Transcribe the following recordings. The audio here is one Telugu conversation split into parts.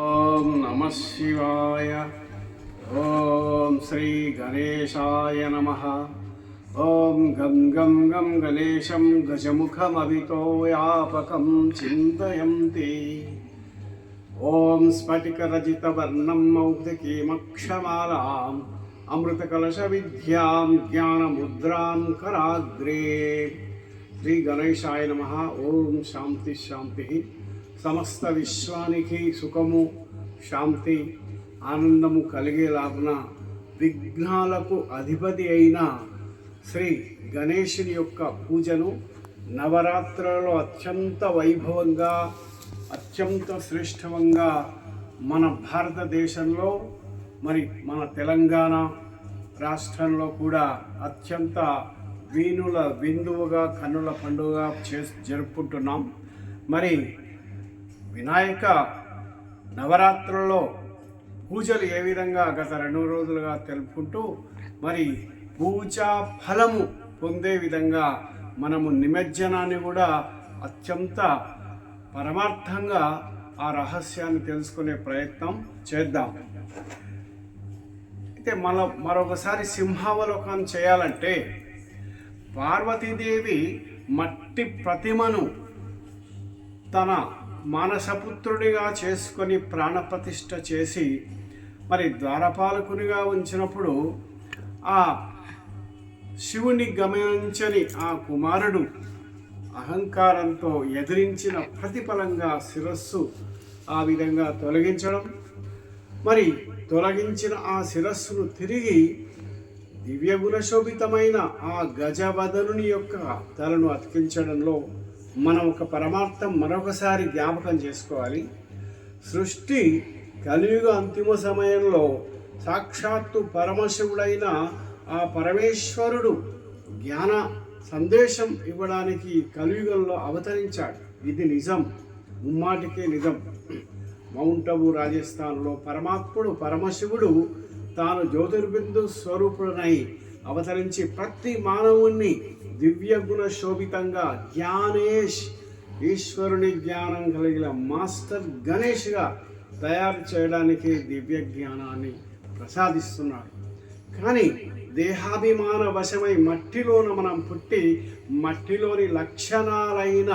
ఓం నమః శివాయ. ఓం శ్రీ గణేశాయ నమః. ఓం గం గం గం గణేశం గజముఖమవితో వ్యాపకం చింతయంతి. ఓం స్ఫటికరజితవర్ణం మౌక్తికీమక్షమాలాం అమృతకలశ విద్యాం జ్ఞానముద్రాం కరాగ్రే. శ్రీ గణేశాయ నమః. ఓం శాంతి శాంతి. సమస్త విశ్వానికి సుఖము, శాంతి, ఆనందము కలిగేలాగున విఘ్నాలకు అధిపతి అయిన శ్రీ గణేశుని యొక్క పూజను నవరాత్రులలో అత్యంత వైభవంగా, అత్యంత శ్రేష్టవంగా మన భారతదేశంలో, మరి మన తెలంగాణ రాష్ట్రంలో కూడా అత్యంత వీణుల విందువుగా, కన్నుల పండుగ జరుపుకుంటున్నాం. మరి వినాయక నవరాత్రుల్లో పూజలు ఏ విధంగా గత 2 రోజులుగా తెలుపుకుంటూ, మరి పూజా ఫలము పొందే విధంగా మనము నిమజ్జనాన్ని కూడా అత్యంత పరమార్థంగా ఆ రహస్యాన్ని తెలుసుకునే ప్రయత్నం చేద్దాం. అయితే మరొకసారి సింహావలోకనం చేయాలంటే, పార్వతీదేవి మట్టి ప్రతిమను తన మానసపుత్రుడిగా చేసుకొని ప్రాణప్రతిష్ఠ చేసి మరి ద్వారపాలకునిగా ఉంచినప్పుడు, ఆ శివుని గమనించని ఆ కుమారుడు అహంకారంతో ఎదిరించిన ప్రతిఫలంగా శిరస్సు ఆ విధంగా తొలగించడం, మరి తొలగించిన ఆ శిరస్సును తిరిగి దివ్యగుణశోభితమైన ఆ గజవదనుని యొక్క తలను అతికించడంలో మనం ఒక పరమార్థం మరొకసారి జ్ఞాపకం చేసుకోవాలి. సృష్టి కలియుగ అంతిమ సమయంలో సాక్షాత్తు పరమశివుడైన ఆ పరమేశ్వరుడు జ్ఞాన సందేశం ఇవ్వడానికి కలియుగంలో అవతరించాడు. ఇది నిజం, ముమ్మాటికే నిజం. మౌంట్ అబూ రాజస్థాన్లో పరమాత్ముడు పరమశివుడు తాను జ్యోతిర్బిందు స్వరూపుడనై అవతరించి ప్రతి మానవుణ్ణి దివ్య గుణ శోభితంగా జ్ఞానేష్, ఈశ్వరుని జ్ఞానం కలిగిన మాస్టర్ గణేష్గా తయారు చేయడానికి దివ్య జ్ఞానాన్ని ప్రసాదిస్తున్నాడు. కానీ దేహాభిమాన వశమై మట్టిలోన మనం పుట్టి మట్టిలోని లక్షణాలైన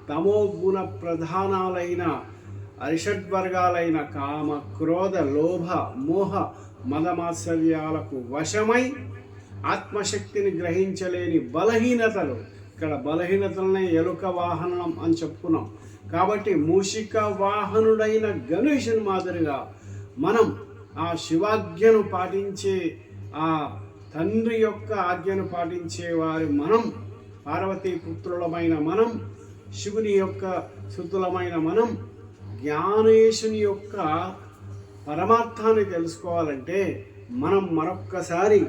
తమోగుణ ప్రధానాలైన అరిషడ్వర్గాలైన కామ, క్రోధ, లోభ, మోహ, మదమాత్సర్యాలకు వశమై ఆత్మశక్తిని గ్రహించలేని బలహీనతలు, ఇక్కడ బలహీనతలనే ఎలుక వాహనం అని చెప్పుకున్నాం. కాబట్టి మూషిక వాహనుడైన గణేశుని మాదిరిగా మనం ఆ శివాజ్ఞను పాటించే, ఆ తండ్రి యొక్క ఆజ్ఞను పాటించే వారి మనం, పార్వతీ పుత్రులమైన మనం, శివుని యొక్క సుతులమైన మనం జ్ఞానేశుని యొక్క పరమార్థాన్ని తెలుసుకోవాలంటే మనం మరొక్కసారి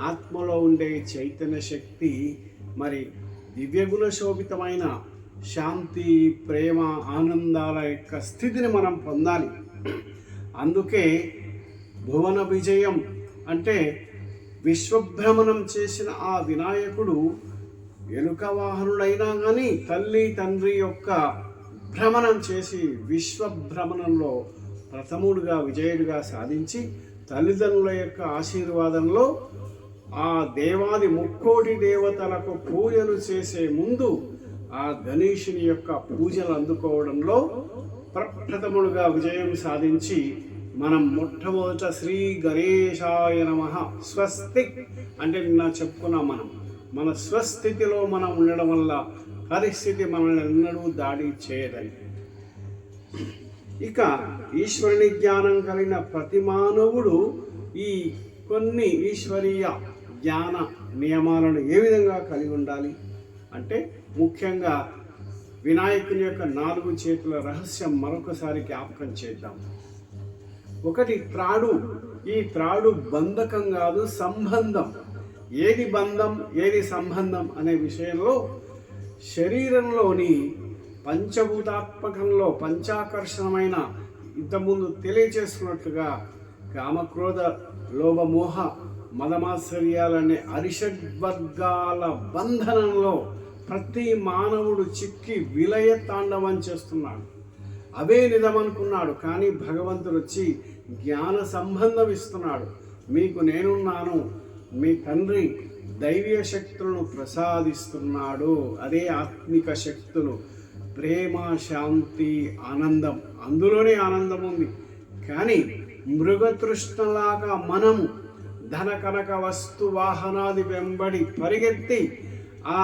ఆత్మలో ఉండే చైతన్య శక్తి, మరి దివ్యగుణ శోభితమైన శాంతి, ప్రేమ, ఆనందాల యొక్క స్థితిని మనం పొందాలి. అందుకే భువన విజయం అంటే విశ్వభ్రమణం చేసిన ఆ వినాయకుడు ఎలుక వాహనుడైనా కానీ తల్లి తండ్రి యొక్క భ్రమణం చేసి విశ్వభ్రమణంలో ప్రథముడుగా విజయుడిగా సాధించి తల్లిదండ్రుల యొక్క ఆశీర్వాదంలో ఆ దేవాది ముక్కోటి దేవతలకు పూజలు చేసే ముందు ఆ గణేశుని యొక్క పూజలు అందుకోవడంలో ప్రప్రథముడుగా విజయం సాధించి మనం మొట్టమొదట శ్రీ గణేశాయ నమః స్వస్తి అంటే నిన్న చెప్పుకున్నాం. మన స్వస్థితిలో మనం ఉండడం వల్ల పరిస్థితి మనల్ని ఎన్నడూ దాడి చేయదని. ఇక ఈశ్వరుని జ్ఞానం కలిగిన ప్రతి మానవుడు ఈ కొన్ని ఈశ్వరీయ జ్ఞాన నియమాలను ఏ విధంగా కలిగి ఉండాలి అంటే, ముఖ్యంగా వినాయకుని యొక్క 4 చేతుల రహస్యం మరొకసారి జ్ఞాపకం చేద్దాం. ఒకటి త్రాడు. ఈ త్రాడు బంధకం కాదు, సంబంధం. ఏది బంధం, ఏది సంబంధం అనే విషయంలో శరీరంలోని పంచభూతాత్మకంలో పంచాకర్షణమైన ఇంతకుముందు తెలియచేసుకున్నట్లుగా కామక్రోధ లోభమోహ మదమాత్సర్యాలనే అరిషడ్వర్గాల బంధనంలో ప్రతి మానవుడు చిక్కి విలయ తాండవం చేస్తున్నాడు. అవే నిజమనుకున్నాడు. కానీ భగవంతుడు వచ్చి జ్ఞాన సంబంధం ఇస్తున్నాడు. మీకు నేనున్నాను, మీ తండ్రి దైవీయ శక్తులను ప్రసాదిస్తున్నాడు. అదే ఆత్మిక శక్తులు, ప్రేమ, శాంతి, ఆనందం. అందులోనే ఆనందం ఉంది. కానీ మృగతృష్ణలాగా మనము ధన కనక వస్తు వాహనాది వెంబడి పరిగెత్తి ఆ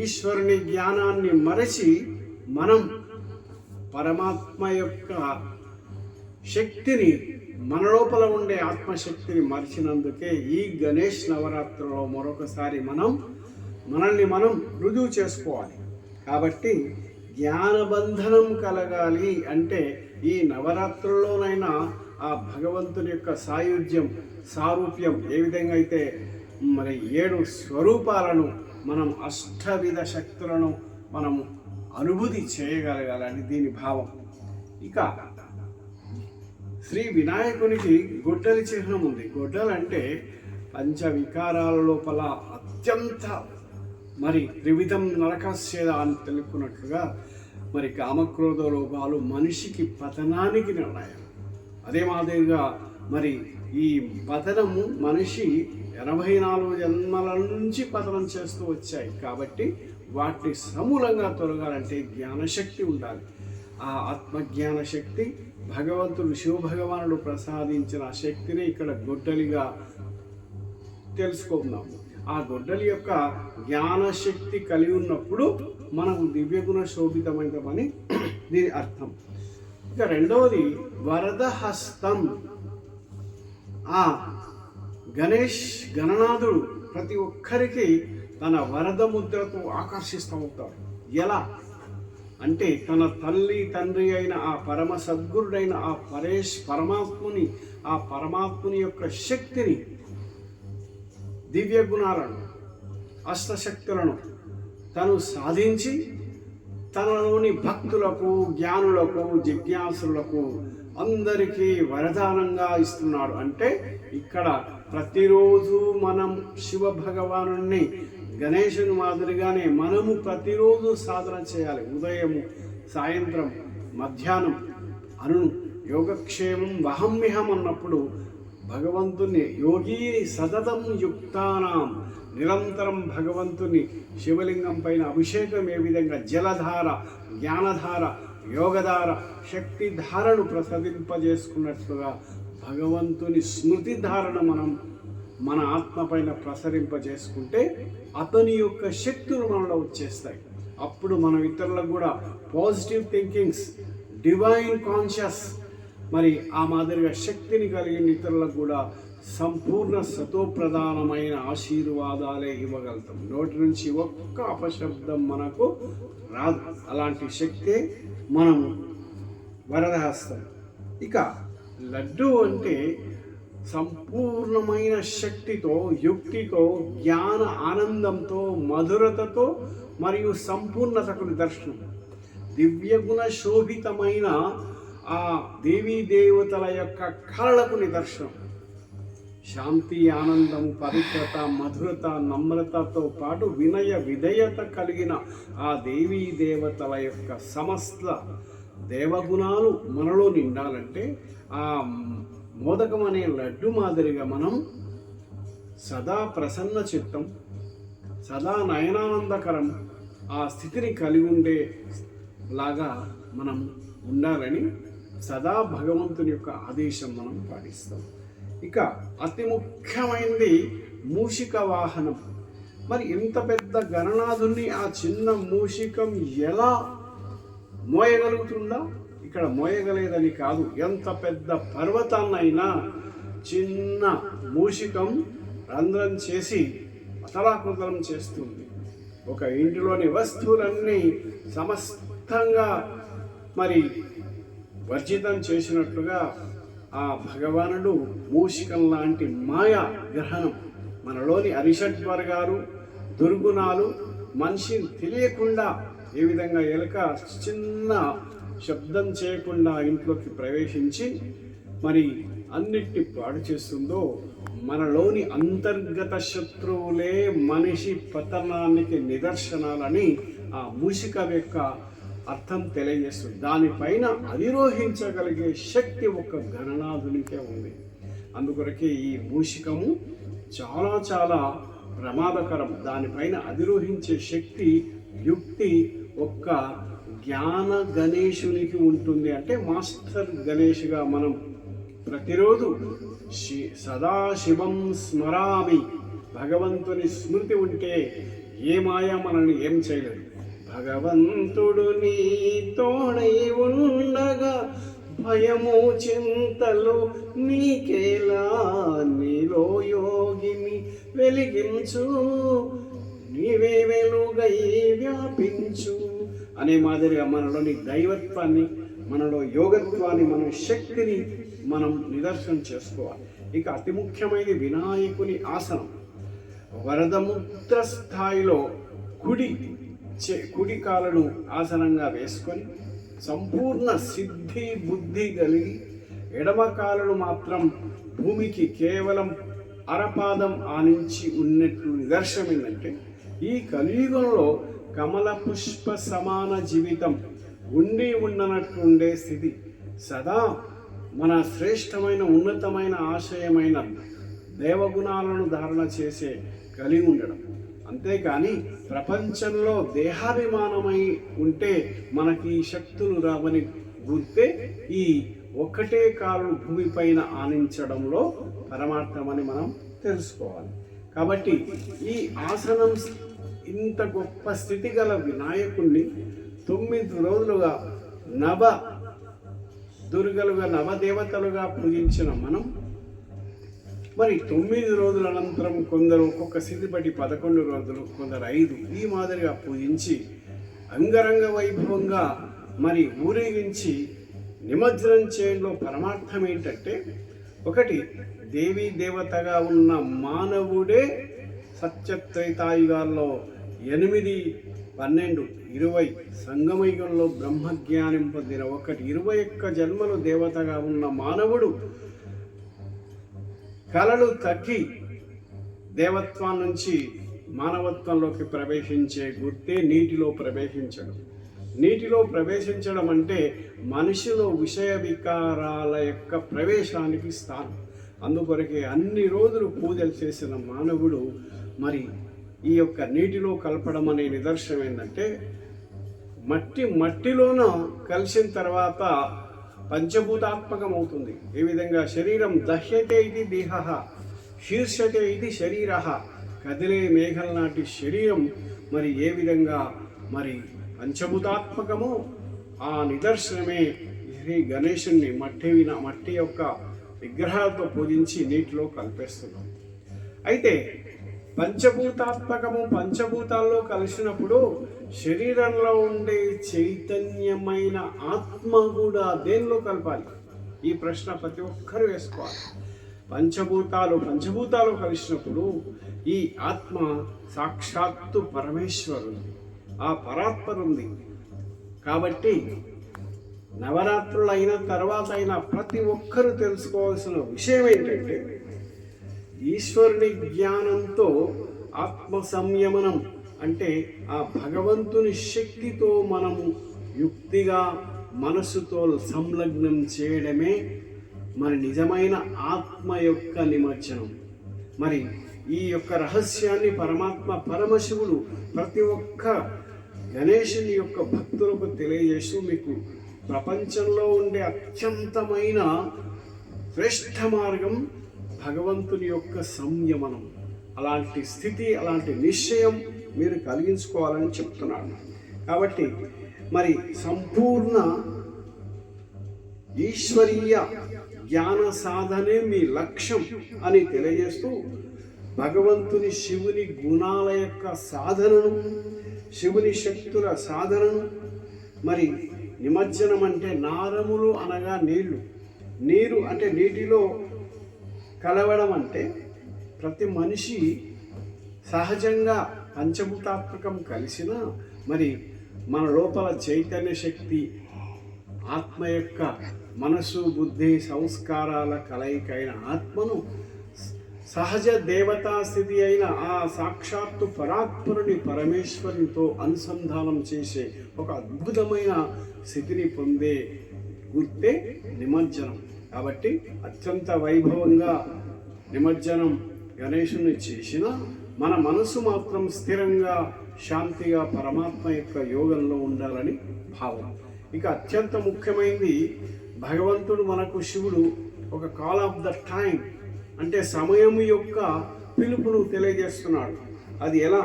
ఈశ్వరుని జ్ఞానాన్ని మరచి మనం పరమాత్మ యొక్క శక్తిని, మన లోపల ఉండే ఆత్మశక్తిని మరిచినందుకే ఈ గణేష్ నవరాత్రిలో మరొకసారి మనల్ని మనం రుజువు చేసుకోవాలి. కాబట్టి జ్ఞానబంధనం కలగాలి అంటే ఈ నవరాత్రుల్లోనైనా ఆ భగవంతుని యొక్క సారూప్యం ఏ విధంగా అయితే మరి 7 స్వరూపాలను మనం అష్టవిధ శక్తులను మనం అనుభూతి చేయగలగాలని దీని భావం. ఇక శ్రీ వినాయకునికి గొడ్డలి చిహ్నం ఉంది. గొడ్డలు అంటే పంచవికారాల లోపల అత్యంత మరి త్రివిధం నరకస్యేద అని తెలుపుకున్నట్లుగా మరి కామక్రోధ లోపాలు మనిషికి పతనానికి నిర్ణయం. అదే మాదిరిగా మరి ఈ పతనము మనిషి 84 జన్మల నుంచి పతనం చేస్తూ వచ్చాయి. కాబట్టి వాటిని సమూలంగా తొలగాలంటే జ్ఞానశక్తి ఉండాలి. ఆ ఆత్మజ్ఞాన శక్తి భగవంతుడు శివభగవానుడు ప్రసాదించిన శక్తిని ఇక్కడ గొడ్డలిగా తెలుసుకుందాము. ఆ గొడ్డలి యొక్క జ్ఞానశక్తి కలిగి ఉన్నప్పుడు మనకు దివ్యగుణ శోభితమైనమని దీని అర్థం. ఇక రెండవది వరదహస్తం. ఆ గణనాథుడు ప్రతి ఒక్కరికి తన వరద ముద్రతో ఆకర్షిస్తూ ఉంటాడు. ఎలా అంటే తన తల్లి తండ్రి అయిన ఆ పరమ సద్గురుడైన ఆ పరమాత్ముని యొక్క శక్తిని, దివ్య గుణాలను, అష్టశక్తులను తను సాధించి తనలోని భక్తులకు, జ్ఞానులకు, జిజ్ఞాసులకు అందరికీ వరదానంగా ఇస్తున్నాడు. అంటే ఇక్కడ ప్రతిరోజు మనం శివ భగవానుణ్ణి గణేశుని మాదిరిగానే మనము ప్రతిరోజు సాధన చేయాలి. ఉదయము, సాయంత్రం, మధ్యాహ్నం యోగక్షేమం వహమ్యహం అన్నప్పుడు భగవంతుని యోగీని సతతం యుక్తానాం, నిరంతరం భగవంతుని శివలింగం పైన అభిషేకం ఏ విధంగా జలధార, జ్ఞానధార, యోగధార, శక్తిధారను ప్రసరింపజేసుకున్నట్లుగా భగవంతుని స్మృతి ధారణ మనం మన ఆత్మ పైన ప్రసరింపజేసుకుంటే అతని యొక్క శక్తులు మనలో వచ్చేస్తాయి. అప్పుడు మనం ఇతరులకు కూడా పాజిటివ్ థింకింగ్స్, డివైన్ కాన్షియస్ మరి ఆ మాదిరిగా శక్తిని కలిగిన ఇతరులకు కూడా సంపూర్ణ సతోప్రధానమైన ఆశీర్వాదాలే ఇవ్వగలుగుతాం. నోటి నుంచి ఒక్క అపశబ్దం మనకు రాదు. అలాంటి శక్తే మనము వరదహస్తం. ఇక లడ్డు అంటే సంపూర్ణమైన శక్తితో, యుక్తితో, జ్ఞాన ఆనందంతో, మధురతతో మరియు సంపూర్ణతకు నిదర్శనం. దివ్యగుణ శోభితమైన ఆ దేవీ దేవతల యొక్క కళలకు నిదర్శనం. శాంతి, ఆనందం, పవిత్రత, మధురత, నమ్రతతో పాటు వినయ విధేయత కలిగిన ఆ దేవీ దేవతల యొక్క సమస్త దేవగుణాలు మనలో నిండాలంటే ఆ మోదకం అనే లడ్డు మాదిరిగా మనం సదా ప్రసన్న చిత్తం, సదా నయనానందకరం ఆ స్థితిని కలిగి ఉండేలాగా మనం ఉండాలని సదా భగవంతుని యొక్క ఆదేశం మనం పాటిస్తాం. ఇక అతి ముఖ్యమైనది మూషిక వాహనం. మరి ఇంత పెద్ద గణనాథుని ఆ చిన్న మూషికం ఎలా మోయగలుగుతుందా? ఇక్కడ మోయగలేదని కాదు, ఎంత పెద్ద పర్వతాన్నైనా చిన్న మూషికం రంధ్రం చేసి అతలాకుతలం చేస్తుంది. ఒక ఇంటిలోని వస్తువులన్నీ సమస్తంగా మరి వర్జితం చేసినట్లుగా ఆ భగవానుడు మూషికం లాంటి మాయా గ్రహణం మనలోని అరిషడ్వర్గాలు, దుర్గుణాలు మనిషిని తెలియకుండా ఏ విధంగా ఎలుక చిన్న శబ్దం చేయకుండా ఇంట్లోకి ప్రవేశించి మరి అన్నిటిని పాడు చేస్తుందో, మనలోని అంతర్గత శత్రువులే మనిషి పతనానికి నిదర్శనాలని ఆ మూషిక యొక్క అర్థం తెలియజేస్తుంది. దానిపైన అధిరోహించగలిగే శక్తి ఒక గణనాథునికే ఉంది. అందుకొరకే ఈ మూషికము చాలా చాలా ప్రమాదకరం. దానిపైన అధిరోహించే శక్తి, యుక్తి ఒక్క జ్ఞాన గణేశునికి ఉంటుంది. అంటే మాస్టర్ గణేష్గా మనం ప్రతిరోజు సదాశివం స్మరామి, భగవంతుని స్మృతి ఉంటే ఏ మాయ మనల్ని ఏం చేయలేదు. భగవంతుడు నీ తోడై ఉండగా భయము చింతలు నీకేలా, నీలో యోగిని వెలిగించు, నీవే వెలుగై వ్యాపించు అనే మాదిరిగా మనలోని దైవత్వాన్ని, మనలో యోగత్వాన్ని, మన శక్తిని మనం నిదర్శనం చేసుకోవాలి. ఇక అతి ముఖ్యమైనది వినాయకుని ఆసనం. వరదముద్ర స్థాయిలో కుడి కాలను ఆసనంగా వేసుకొని సంపూర్ణ సిద్ధి బుద్ధి కలిగి, ఎడమ కాలను మాత్రం భూమికి కేవలం అరపాదం ఆనించి ఉన్నట్లు నిదర్శనం ఏంటంటే, ఈ కలియుగంలో కమల పుష్ప సమాన జీవితం ఉండనట్టుండే స్థితి, సదా మన శ్రేష్టమైన ఉన్నతమైన ఆశయమైన దేవగుణాలను ధారణ చేసే కలిగి ఉండడం. అంతేకాని ప్రపంచంలో దేహాభిమానమై ఉంటే మనకి ఈ శక్తులు రావని గుర్తే ఈ ఒక్కటే కాలు భూమిపైన ఆనించడంలో పరమార్థమని మనం తెలుసుకోవాలి. కాబట్టి ఈ ఆసనం ఇంత గొప్ప స్థితి గల వినాయకుణ్ణి 9 రోజులుగా దుర్గలుగా నవదేవతలుగా పూజించిన మనం మరి 9 రోజుల అనంతరం కొందరు ఒక్కొక్క స్థితి బట్టి 11 రోజులు, కొందరు 5 ఈ మాదిరిగా పూజించి అంగరంగ వైభవంగా మరి ఊరేగించి నిమజ్జనం చేయడంలో పరమార్థం ఏంటంటే, ఒకటి దేవీ దేవతగా ఉన్న మానవుడే సత్యత్రైతాయుగాల్లో 8, 12, 20 సంగమయుగంలో బ్రహ్మజ్ఞానం పొందిన 21 జన్మలు దేవతగా ఉన్న మానవుడు కలలు తగ్గి దేవత్వం నుంచి మానవత్వంలోకి ప్రవేశించే గుర్తే నీటిలో ప్రవేశించడం. నీటిలో ప్రవేశించడం అంటే మనిషిలో విషయ వికారాల యొక్క ప్రవేశానికి స్థానం. అందుకొరకే అన్ని రోజులు పూజలు చేసిన మానవుడు మరి ఈ యొక్క నీటిలో కలపడం అనే నిదర్శనం ఏంటంటే, మట్టిలోన కలిసిన తర్వాత పంచభూతాత్మకం అవుతుంది. ఏ విధంగా శరీరం దహ్యతే ఇది దేహ, శీర్షతే ఇది శరీర, కదిలే మేఘల నాటి శరీరం మరి ఏ విధంగా మరి పంచభూతాత్మకమో ఆ నిదర్శనమే శ్రీ గణేశుని మట్టి యొక్క విగ్రహాలతో పూజించి నీటిలో కలిపేస్తున్నాం. అయితే పంచభూతాల్లో కలిసినప్పుడు శరీరంలో ఉండే చైతన్యమైన ఆత్మ కూడా దేనిలో కలపాలి? ఈ ప్రశ్న ప్రతి ఒక్కరు వేసుకోవాలి. పంచభూతాలు కలిసినప్పుడు ఈ ఆత్మ సాక్షాత్తు పరమేశ్వరుంది, ఆ పరాత్పర ఉంది. కాబట్టి నవరాత్రులు అయిన తర్వాత అయినా ప్రతి ఒక్కరూ తెలుసుకోవాల్సిన విషయం ఏంటంటే, ఈశ్వరుని జ్ఞానంతో ఆత్మ సంయమనం అంటే ఆ భగవంతుని శక్తితో మనము యుక్తిగా మనసుతో సంలగ్నం చేయడమే మరి నిజమైన ఆత్మ యొక్క నిమజ్జనం. మరి ఈ యొక్క రహస్యాన్ని పరమశివుడు ప్రతి ఒక్క గణేశుని యొక్క భక్తులకు తెలియజేస్తూ, మీకు ప్రపంచంలో ఉండే అత్యంతమైన శ్రేష్ఠ మార్గం భగవంతుని యొక్క సంయమనం. అలాంటి స్థితి, అలాంటి నిశ్చయం మీరు కలిగించుకోవాలని చెప్తున్నాను. కాబట్టి మరి సంపూర్ణ ఈశ్వరీయ జ్ఞాన సాధనే మీ లక్ష్యం అని తెలియజేస్తూ, భగవంతుని శివుని గుణాల యొక్క సాధనను, శివుని శక్తుల సాధనను, మరి నిమజ్జనం అంటే నారములు అనగా నీరు అంటే నీటిలో కలవడం అంటే ప్రతి మనిషి సహజంగా పంచభూతాత్మకం కలిసిన మరి మన లోపల చైతన్య శక్తి, ఆత్మ యొక్క మనసు బుద్ధి సంస్కారాల కలయికైన ఆత్మను సహజ దేవతా స్థితి అయిన ఆ సాక్షాత్తు పరాత్పరుని పరమేశ్వరునితో అనుసంధానం చేసే ఒక అద్భుతమైన స్థితిని పొందే గుర్తే నిమజ్జనం. కాబట్టి అత్యంత వైభవంగా నిమజ్జనం గణేశుని చేసిన మన మనసు మాత్రం స్థిరంగా శాంతిగా పరమాత్మ యొక్క యోగంలో ఉండాలని భావం. ఇక అత్యంత ముఖ్యమైనది, భగవంతుడు మనకు శివుడు ఒక కాల్ ఆఫ్ ద టైం అంటే సమయం యొక్క పిలుపును తెలియజేస్తున్నాడు. అది ఎలా?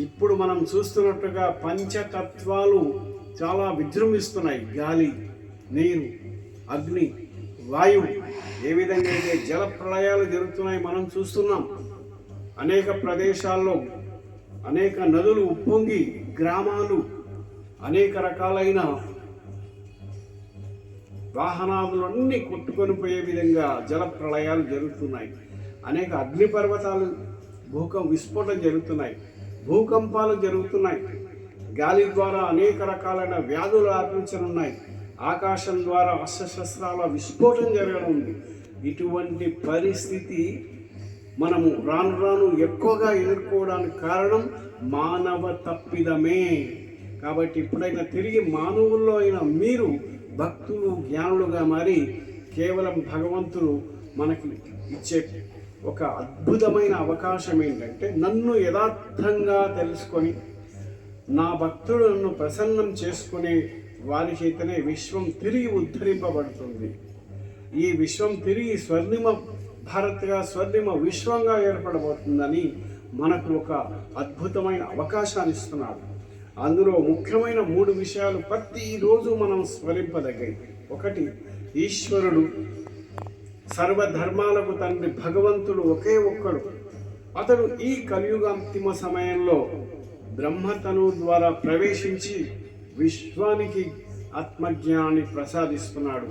ఇప్పుడు మనం చూస్తున్నట్టుగా పంచతత్వాలు చాలా విజృంభిస్తున్నాయి. గాలి, నీరు, అగ్ని, వాయువు. ఏ విధంగా అయితే జల ప్రళయాలు జరుగుతున్నాయి మనం చూస్తున్నాం. అనేక ప్రదేశాల్లో అనేక నదులు ఉప్పొంగి గ్రామాలు, అనేక రకాలైన వాహనాలన్నీ కొట్టుకొని పోయే విధంగా జల ప్రళయాలు జరుగుతున్నాయి. అనేక అగ్నిపర్వతాలు విస్ఫోటం జరుగుతున్నాయి, భూకంపాలు జరుగుతున్నాయి. గాలి ద్వారా అనేక రకాలైన వ్యాధులు ఆర్పించనున్నాయి. ఆకాశం ద్వారా అస్త్రశస్త్రాల విస్ఫోటం జరగనుంది. ఇటువంటి పరిస్థితి మనము రాను రాను ఎక్కువగా ఎదుర్కోవడానికి కారణం మానవ తప్పిదమే. కాబట్టి ఇప్పుడైనా తిరిగి మానవుల్లో అయిన మీరు భక్తులు, జ్ఞానులుగా మారి కేవలం భగవంతుడు మనకి ఇచ్చే ఒక అద్భుతమైన అవకాశం ఏంటంటే, నన్ను యథార్థంగా తెలుసుకొని నా భక్తుడు నన్ను ప్రసన్నం చేసుకునే వారి చేతనే విశ్వం తిరిగి ఉద్ధరింపబడుతుంది. ఈ విశ్వం తిరిగి స్వర్ణిమ భారత్గా, స్వర్ణిమ విశ్వంగా ఏర్పడబోతుందని మనకు ఒక అద్భుతమైన అవకాశాన్ని ఇస్తున్నాడు. అందులో ముఖ్యమైన 3 విషయాలు ప్రతిరోజు మనం స్మరింపదగ్గాయి. ఒకటి, ఈశ్వరుడు సర్వధర్మాలకు తండ్రి భగవంతుడు ఒకే ఒక్కడు. అతడు ఈ కలియుగాంతిమ సమయంలో బ్రహ్మతను ద్వారా ప్రవేశించి విశ్వానికి ఆత్మజ్ఞానాన్ని ప్రసాదిస్తున్నాడు.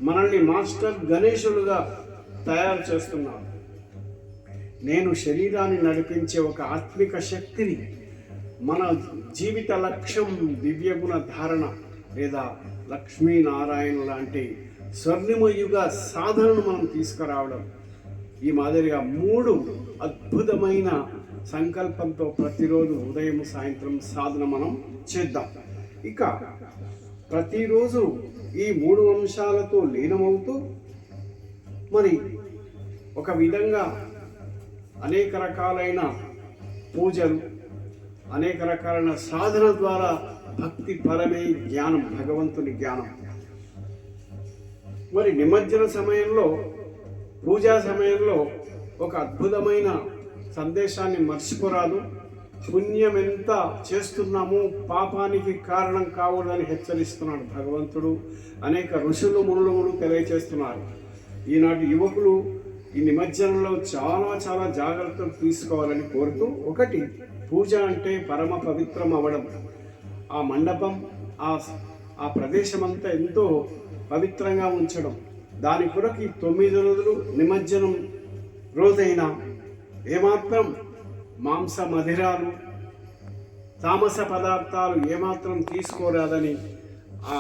మనల్ని మాస్టర్ గణేశులుగా తయారు చేస్తున్నాడు. నేను శరీరాన్ని నడిపించే ఒక ఆత్మిక శక్తిని, మన జీవిత లక్ష్యం దివ్యగుణ ధారణ లేదా లక్ష్మీనారాయణ లాంటి స్వర్ణిమ యుగ సాధనను మనం తీసుకురావడం. ఈ మాదిరిగా 3 అద్భుతమైన సంకల్పంతో ప్రతిరోజు ఉదయం సాయంత్రం సాధన మనం చేద్దాం. ఇక ప్రతిరోజు ఈ 3 అంశాలతో లీనమవుతూ మరి ఒక విధంగా అనేక రకాలైన పూజలు, అనేక రకాలైన సాధన ద్వారా భక్తి పరమే జ్ఞానం, భగవంతుని జ్ఞానం. మరి నిమజ్జన సమయంలో, పూజా సమయంలో ఒక అద్భుతమైన సందేశాన్ని మర్చిపోరాదు. పుణ్యం ఎంత చేస్తున్నామో పాపానికి కారణం కావద్దని హెచ్చరిస్తున్నాడు భగవంతుడు. అనేక ఋషులు, మునులు తెలియచేస్తున్నారు. ఈనాటి యువకులు ఈ నిమజ్జనంలో చాలా జాగ్రత్తలు తీసుకోవాలని కోరుతూ, ఒకటి, పూజ అంటే పరమ పవిత్రం అవ్వడం. ఆ మండపం, ఆ ప్రదేశం అంతా ఎంతో పవిత్రంగా ఉంచడం. దాని కొరకు 9 రోజులు నిమజ్జనం రోజైనా ఏమాత్రం మాంస మధిరాలు, తామస పదార్థాలు ఏమాత్రం తీసుకోరాదని ఆ